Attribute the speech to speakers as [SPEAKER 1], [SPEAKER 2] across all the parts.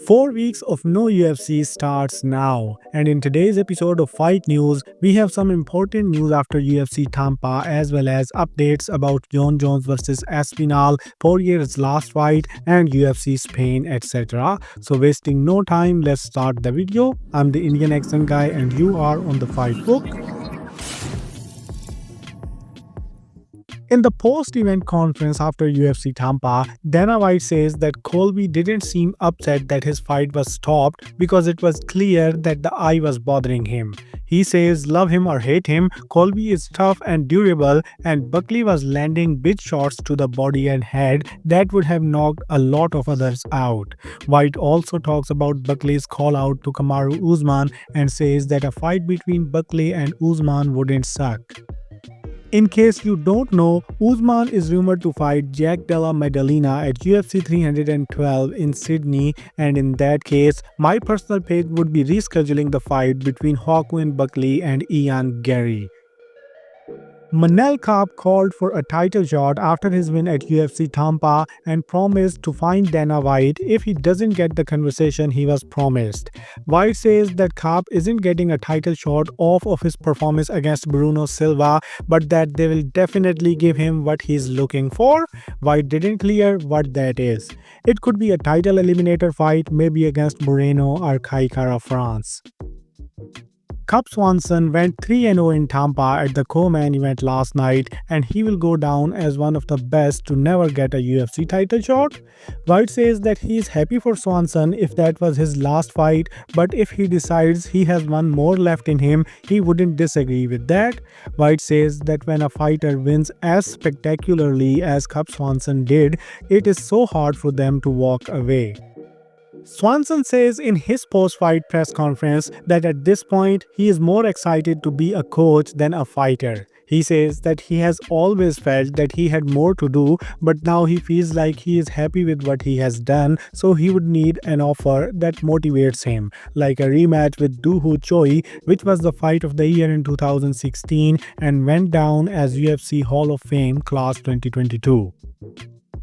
[SPEAKER 1] 4 weeks of no UFC starts now, and in today's episode of Fight News, we have some important news after UFC Tampa as well as updates about Jon Jones versus Aspinall, Poirier's last fight, and UFC Spain, etc. So, wasting no time, let's start the video. I'm the Indian accent guy, and you are on the Fight Book. In the post-event conference after UFC Tampa, Dana White says that Colby didn't seem upset that his fight was stopped because it was clear that the eye was bothering him. He says, love him or hate him, Colby is tough and durable, and Buckley was landing big shots to the body and head that would have knocked a lot of others out. White also talks about Buckley's call out to Kamaru Usman and says that a fight between Buckley and Usman wouldn't suck. In case you don't know, Usman is rumored to fight Jack Della Maddalena at UFC 312 in Sydney, and in that case, my personal pick would be rescheduling the fight between Joaquin Buckley and Ian Gary. Manel Kape called for a title shot after his win at UFC Tampa and promised to find Dana White if he doesn't get the conversation he was promised. White says that Kape isn't getting a title shot off of his performance against Bruno Silva, but that they will definitely give him what he's looking for. White didn't clear what that is. It could be a title eliminator fight, maybe against Moreno or Kai Kara France. Cub Swanson went 3-0 in Tampa at the co-main event last night, and he will go down as one of the best to never get a UFC title shot. White says that he is happy for Swanson if that was his last fight, but if he decides he has one more left in him, he wouldn't disagree with that. White says that when a fighter wins as spectacularly as Cub Swanson did, it is so hard for them to walk away. Swanson says in his post-fight press conference that at this point he is more excited to be a coach than a fighter. He says that he has always felt that he had more to do, but now he feels like he is happy with what he has done, so he would need an offer that motivates him, like a rematch with Doo Ho Choi, which was the fight of the year in 2016 and went down as UFC Hall of Fame Class 2022.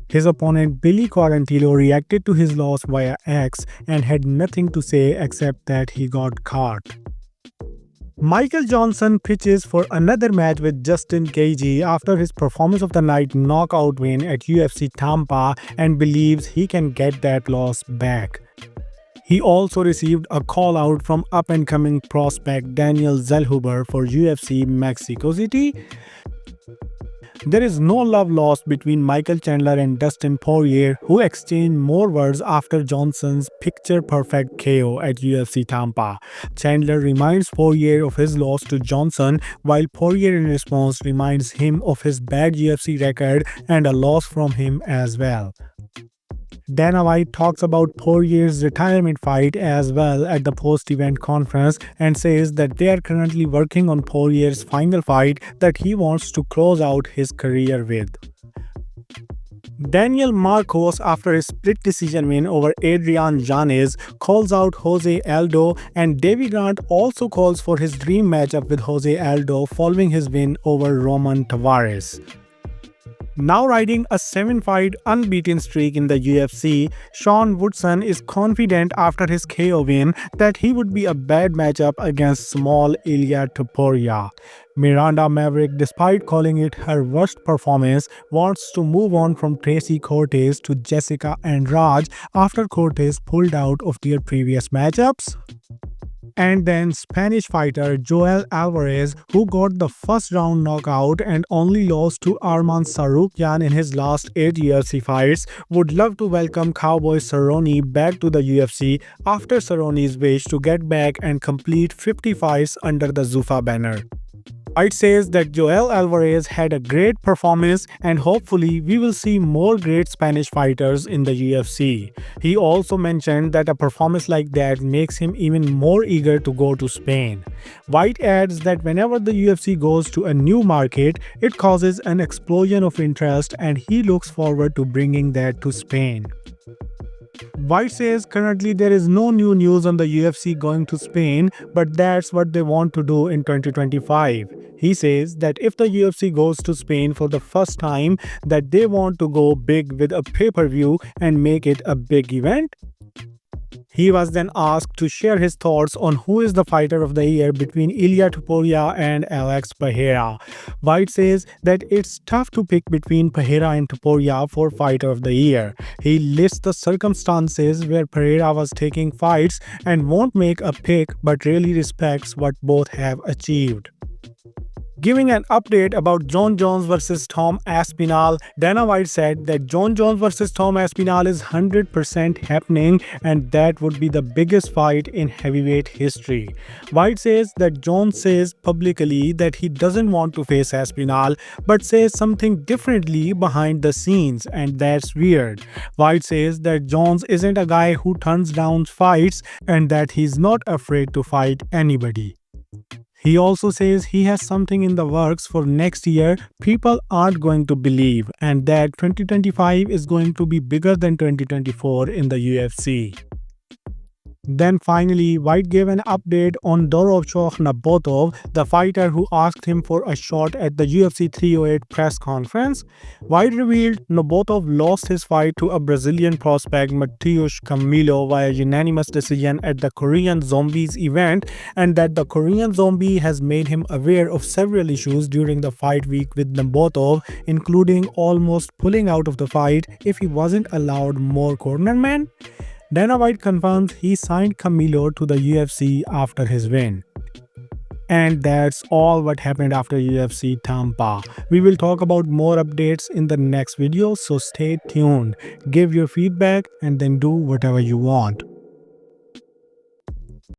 [SPEAKER 1] His opponent Billy Quarantillo reacted to his loss via X and had nothing to say except that he got caught. Michael Johnson pitches for another match with Dustin after his performance of the night knockout win at UFC Tampa and believes he can get that loss back. He also received a call out from up-and-coming prospect Daniel Zellhuber for UFC Mexico City. There is no love lost between Michael Chandler and Dustin Poirier, who exchanged more words after Johnson's picture-perfect KO at UFC Tampa. Chandler reminds Poirier of his loss to Johnson, while Poirier in response reminds him of his bad UFC record and a loss from him as well. Dana White talks about Poirier's retirement fight as well at the post-event conference and says that they are currently working on Poirier's final fight that he wants to close out his career with. Daniel Marcos, after a split decision win over Adrian Yanez, calls out Jose Aldo, and Davy Grant also calls for his dream matchup with Jose Aldo following his win over Roman Tavares. Now riding a 7-fight unbeaten streak in the UFC, Sean Woodson is confident after his KO win that he would be a bad matchup against small Ilia Topuria. Miranda Maverick, despite calling it her worst performance, wants to move on from Tracy Cortez to Jessica Andrade after Cortez pulled out of their previous matchups. And then Spanish fighter Joel Alvarez, who got the first round knockout and only lost to Arman Tsarukyan in his last 8 UFC fights, would love to welcome Cowboy Cerrone back to the UFC after Cerrone's wish to get back and complete 50 fights under the Zuffa banner. White says that Joel Alvarez had a great performance and hopefully we will see more great Spanish fighters in the UFC. He also mentioned that a performance like that makes him even more eager to go to Spain. White adds that whenever the UFC goes to a new market, it causes an explosion of interest and he looks forward to bringing that to Spain. White says currently there is no new news on the UFC going to Spain, but that's what they want to do in 2025. He says that if the UFC goes to Spain for the first time, that they want to go big with a pay-per-view and make it a big event. He was then asked to share his thoughts on who is the fighter of the year between Ilia Topuria and Alex Pereira. White says that it's tough to pick between Pereira and Topuria for fighter of the year. He lists the circumstances where Pereira was taking fights and won't make a pick but really respects what both have achieved. Giving an update about Jon Jones vs Tom Aspinall, Dana White said that Jon Jones vs Tom Aspinall is 100% happening and that would be the biggest fight in heavyweight history. White says that Jones says publicly that he doesn't want to face Aspinall but says something differently behind the scenes, and that's weird. White says that Jones isn't a guy who turns down fights and that he's not afraid to fight anybody. He also says he has something in the works for next year people aren't going to believe, and that 2025 is going to be bigger than 2024 in the UFC. Then finally, White gave an update on Nurmagomedov, the fighter who asked him for a shot at the UFC 308 press conference. White revealed Nurmagomedov lost his fight to a Brazilian prospect Matheus Camilo via unanimous decision at the Korean Zombies event, and that the Korean Zombie has made him aware of several issues during the fight week with Nurmagomedov, including almost pulling out of the fight if he wasn't allowed more cornermen. Dana White confirms he signed Camilo to the UFC after his win. And that's all what happened after UFC Tampa. We will talk about more updates in the next video, so stay tuned. Give your feedback and then do whatever you want.